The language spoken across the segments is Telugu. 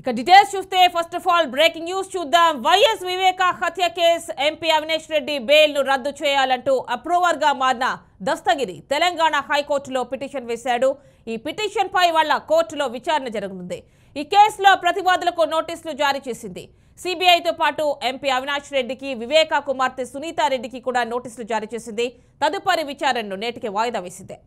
ఇక డీటెయిల్స్ చూస్తే first of all breaking news చూద్దాం. వైఎస్ వివేక హత్య case MP Avinash Reddy bail ను రద్దు చేయాలంటూ అప్రూవర్ గా మారిన దస్తగిరి తెలంగాణ హైకోర్టులో పిటిషన్ వేశాడు. ఈ పిటిషన్ పై వాళ్ళ కోర్టులో విచారణ జరగనుంది. ఈ కేసులో ప్రతివాదులకు నోటీసులు జారీ చేసింది. సిబిఐతో పాటు ఎంపీ అవినాష్ రెడ్డికి, వివేక కుమార్తె సునీతా రెడ్డికి కూడా నోటీసులు జారీ చేసింది. తదుపరి విచారణను నేటికి వాయిదా వేసింది.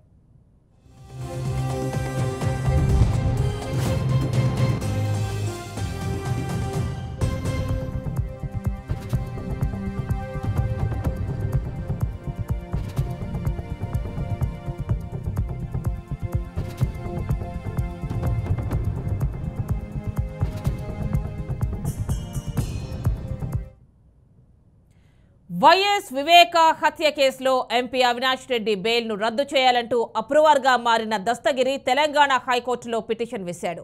వైఎస్ వివేక హత్య కేసులో ఎంపీ అవినాష్ రెడ్డి బెయిల్ ను రద్దు చేయాలంటూ అప్రూవర్ గా మారిన దస్తగిరి తెలంగాణ హైకోర్టులో పిటిషన్ వేశాడు.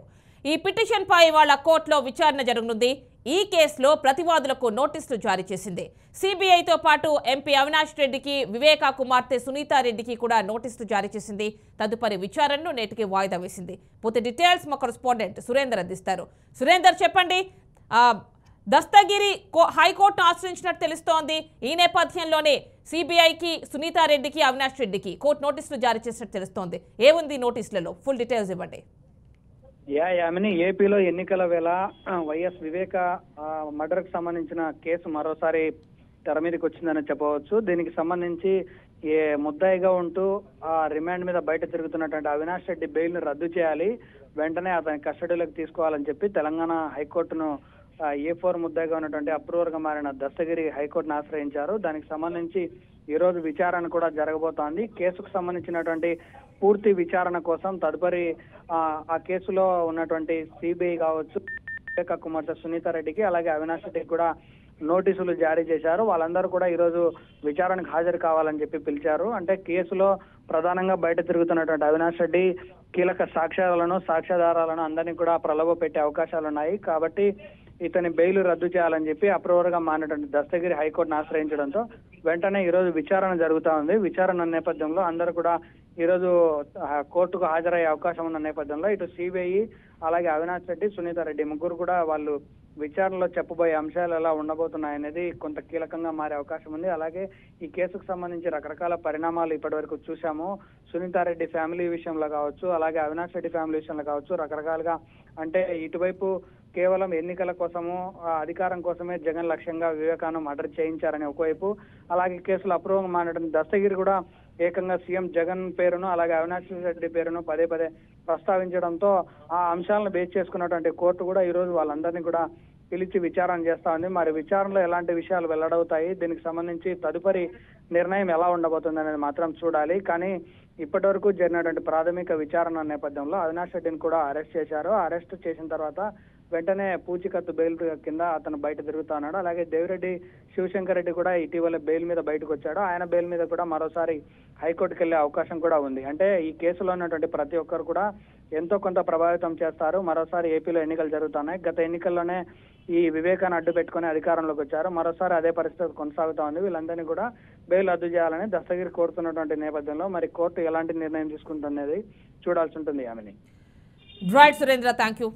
ఈ పిటిషన్ పై వాళ్ళ కోర్టులో విచారణ జరగనుంది. ఈ కేసులో ప్రతివాదులకు నోటీసులు జారీ చేసింది. సిబిఐతో పాటు ఎంపీ అవినాష్ రెడ్డికి, వివేక కుమార్తె సునీతా రెడ్డికి కూడా నోటీసులు జారీ చేసింది. తదుపరి విచారణను నేటికి వాయిదా వేసింది. పూర్తి డీటెయిల్స్ మా కరెస్పాండెంట్ సురేందర్ అందిస్తారు. సురేందర్, చెప్పండి. దస్తగిరి హైకోర్టును ఆశ్రయించినట్టు తెలుస్తోంది. ఈ నేపథ్యంలోనే సిబిఐకి, సునీతా రెడ్డికి, అవినాష్ రెడ్డికి కోర్టు నోటీసులు జారీ చేసినట్టు తెలుస్తోంది. ఏముంది నోటీసులలో? ఫుల్ డీటెయిల్స్ ఇవ్వండి. యామిని, ఏపీలో ఎన్నికల వేళ వైఎస్ వివేక మర్డర్ కు సంబంధించిన కేసు మరోసారి తెర మీదకి వచ్చిందని చెప్పవచ్చు. దీనికి సంబంధించి ముద్దాయిగా ఉంటూ రిమాండ్ మీద బయట తిరుగుతున్నటువంటి అవినాష్ రెడ్డి బెయిల్ ను రద్దు చేయాలి, వెంటనే అతని కస్టడీలోకి తీసుకోవాలని చెప్పి తెలంగాణ హైకోర్టును A4 ముద్దాయిగా ఉన్నటువంటి అప్రూవర్ గా మారిన దస్తగిరి హైకోర్టును ఆశ్రయించారు. దానికి సంబంధించి ఈ రోజు విచారణ కూడా జరగబోతోంది. కేసుకు సంబంధించినటువంటి పూర్తి విచారణ కోసం తదుపరి ఆ కేసులో ఉన్నటువంటి సిబిఐ కావచ్చు, వివేక కుమార్తె సునీతా రెడ్డికి, అలాగే అవినాష్ రెడ్డికి కూడా నోటీసులు జారీ చేశారు. వాళ్ళందరూ కూడా ఈ రోజు విచారణకు హాజరు కావాలని చెప్పి పిలిచారు. అంటే కేసులో ప్రధానంగా బయట తిరుగుతున్నటువంటి అవినాష్ రెడ్డి కీలక సాక్ష్యాధారాలను అందరినీ కూడా ప్రలోభ పెట్టే అవకాశాలు ఉన్నాయి. కాబట్టి ఇతని బెయిల్ రద్దు చేయాలని చెప్పి అప్రూవర్ గా మారినటువంటి దస్తగిరి హైకోర్టును ఆశ్రయించడంతో వెంటనే ఈ రోజు విచారణ జరుగుతా ఉంది. విచారణ నేపథ్యంలో అందరూ కూడా ఈ రోజు కోర్టుకు హాజరయ్యే అవకాశం ఉన్న నేపథ్యంలో ఇటు సిబిఐ, అలాగే అవినాష్ రెడ్డి, సునీతా రెడ్డి ముగ్గురు కూడా వాళ్ళు విచారణలో చెప్పబోయే అంశాలు ఎలా ఉండబోతున్నాయనేది కొంత కీలకంగా మారే అవకాశం ఉంది. అలాగే ఈ కేసుకు సంబంధించి రకరకాల పరిణామాలు ఇప్పటి వరకు చూసాము. సునీతా రెడ్డి ఫ్యామిలీ విషయంలో కావచ్చు, అలాగే అవినాష్ రెడ్డి ఫ్యామిలీ విషయంలో కావచ్చు, రకరకాలుగా అంటే ఇటువైపు కేవలం ఎన్నికల కోసము, అధికారం కోసమే జగన్ లక్ష్యంగా వివేకాను మర్డర్ చేయించారని ఒకవైపు, అలాగే కేసులు అప్రూవంగా మారినటువంటి దస్తగిరి కూడా ఏకంగా సీఎం జగన్ పేరును, అలాగే అవినాష్ రెడ్డి పేరును పదే పదే ప్రస్తావించడంతో ఆ అంశాలను బేస్ చేసుకున్నటువంటి కోర్టు కూడా ఈ రోజు వాళ్ళందరినీ కూడా పిలిచి విచారణ చేస్తా ఉంది. మరి విచారణలో ఎలాంటి విషయాలు వెల్లడవుతాయి, దీనికి సంబంధించి తదుపరి నిర్ణయం ఎలా ఉండబోతుంది అనేది మాత్రం చూడాలి. కానీ ఇప్పటి వరకు జరిగినటువంటి ప్రాథమిక విచారణ నేపథ్యంలో అవినాష్ రెడ్డిని కూడా అరెస్ట్ చేశారు. అరెస్ట్ చేసిన తర్వాత వెంటనే పూచికత్తు బెయిల్ కింద అతను బయట తిరుగుతా ఉన్నాడు. అలాగే దేవిరెడ్డి శివశంకర్ రెడ్డి కూడా ఇటీవల బెయిల్ మీద బయటకు వచ్చాడు. ఆయన బెయిల్ మీద కూడా మరోసారి హైకోర్టుకు వెళ్లే అవకాశం కూడా ఉంది. అంటే ఈ కేసులో ఉన్నటువంటి ప్రతి ఒక్కరు కూడా ఎంతో కొంత ప్రభావితం చేస్తారు. మరోసారి ఏపీలో ఎన్నికలు జరుగుతున్నాయి. గత ఎన్నికల్లోనే ఈ వివేకాన్ని అడ్డు పెట్టుకుని అధికారంలోకి వచ్చారు. మరోసారి అదే పరిస్థితి కొనసాగుతా ఉంది. వీళ్ళందరినీ కూడా బెయిల్ రద్దు చేయాలని దస్తగిరి కోరుతున్నటువంటి నేపథ్యంలో మరి కోర్టు ఎలాంటి నిర్ణయం తీసుకుంటున్నది చూడాల్సి ఉంటుంది. ఆమెని రైట్ సురేంద్ర, థ్యాంక్ యూ.